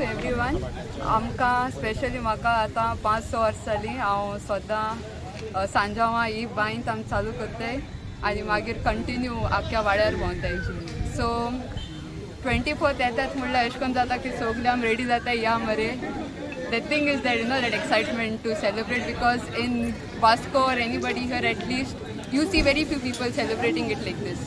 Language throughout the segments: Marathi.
To everyone. आमकां स्पेशली म्हाका आतां 5-6 वर्सां जालीं. हांव सदां सांजावां ही बांयत आमी चालू करताय आनी मागीर कंटिन्यू आख्या वाड्यार भोंवताय. सो 24th येतात म्हणल्यार अशें करून जाता की सगळीं आमी रेडी जाता या मरे. The thing is that that excitement to celebrate, because in Vasco or anybody here at least you see very few people celebrating it like this.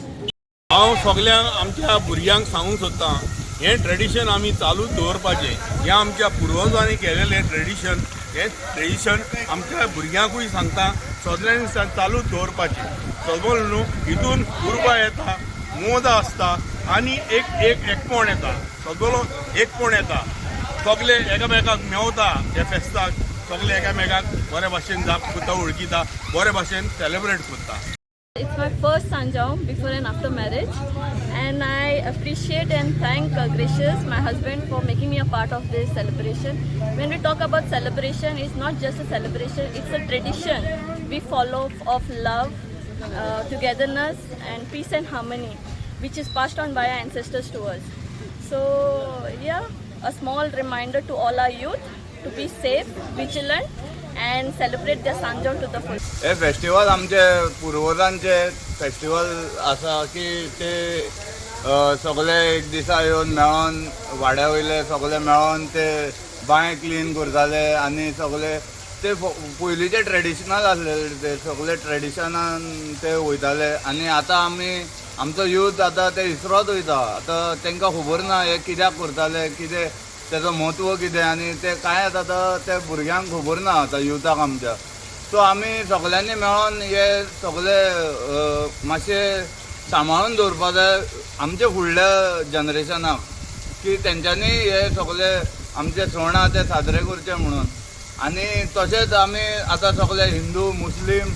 हांव सगळ्यांक आमच्या भुरग्यांक सांगूंक सोदतां, हें ट्रेडिशन आमी चालूच दवरपाचें. हें आमच्या पुर्वजांनी केलेलें ट्रेडिशन. हें ट्रेडिशन आमच्या भुरग्यांकूय सांगता, सगळ्यांनी चालूच दवरपाचें. सगळो न्हू हितून उर्बा येता, मोद आसता आनी एकपण येता. सगळो एकपण येता. सगळे एकामेकाक मेवता ह्या फेस्ताक. सगळे एकामेकाक बरे भाशेन करता, वळखीता, बरे भाशेन सेलिब्रेट करता. It's my first Sanjam before and after marriage, and I appreciate and thank Gracious, my husband, for making me a part of this celebration. When we talk about celebration, it's not just a celebration, it's a tradition we follow of love, togetherness and peace and harmony, which is passed on by our ancestors to us. So yeah, a small reminder to all our youth to be safe, vigilant, and celebrate their Sanjam to the fullest. हे फेस्टिवल आमचे पुर्वजांचे फेस्टिवल आसा की ते सगळे एक दिसा येवन मेळोन वाड्या वयले सगळे मेळोन ते बांय क्लीन करताले आनी सगळे ते पयलींचे ट्रेडिशनल आसलेले. ते सगळे ट्रेडिशनान ते वयताले आनी आतां आमी आमचो यूथ आतां ते इसरोत वयता. आतां तांकां खबर ना हे कित्याक करताले, कितें तेजो म्हत्व कितें, आनी ते कांय आतां ते भुरग्यांक खबर ना आतां युथाक आमच्या. सो आमी सगळ्यांनी मेळोन हे सगळे मातशें सांबाळून दवरपा जाय आमच्या फुडल्या जनरेशनाक, की तेंच्यांनी हे सगळे आमचे सण आहा ते साजरे करचे म्हणून. आनी तशेंच आमी आतां सगळे हिंदू, मुस्लीम,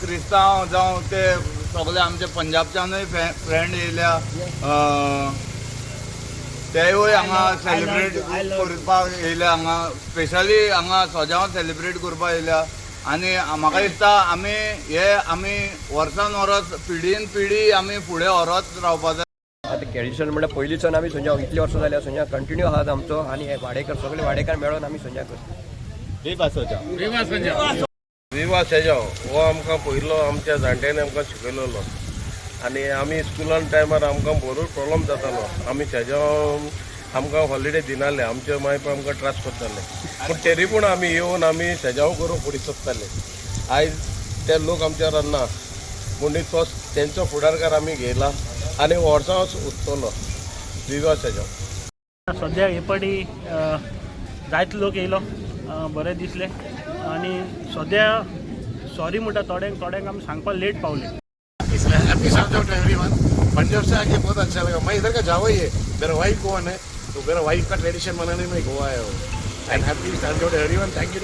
क्रिस्तांव जावं ते सगळे आमचे पंजाबच्यानूय फ्रेंड येयल्या, तेवूय हांगा सेलिब्रेट करपाक येयल्या. हांगा स्पेशली हांगा सजावट सेलिब्रेट करपाक येयल्या. आनी म्हाका दिसता आमी वर्सान वर्स पिढीन पिढी आमी फुडें व्हरत रावपाक जाय. आतां ट्रेडिशन म्हणल्यार पयलींच्यान आमी संजा इतली वर्सां जाल्यार संजा कंटिन्यू आहात आमचो. आनी हे वाडेकार सगळे वाडेकार मेळोन आमी संजा करता. विवा सेजाव हो आमकां पयलो आमच्या जाणट्यांनी आमकां शिकयलेलो आनी आमी स्कुलान टायमार आमकां भरूच प्रॉब्लम जातालो. आमी सेजाव आमकां हॉलिडे दिनाले, आमचे माय बाप आमकां त्रास करताले, पूण तरी पूण आमी येवन आमी सेजाव करूंक फुडें सोदताले. आयज ते लोक आमच्यावर ना, पूण तो तेंचो फुडारकार आमी घेयला आनी वर्सां उरतलो. विवा सेजाव. सद्या हे पाटी जायते लोक येयलो, बरें दिसलें. आनी सद्या सॉरी म्हणटा थोड्यांक आमी सांगपाक लेट पावले. Happy Sanjao to everyone. Punjab से आके बहुत अच्छा लगा. मैं इधर का जावा ही है, मेरा वाइफ गोवन है, तो मेरा वाइफ का ट्रेडिशन मनाने में गोवा आया हूँ. And happy Sanjao to everyone. Thank you.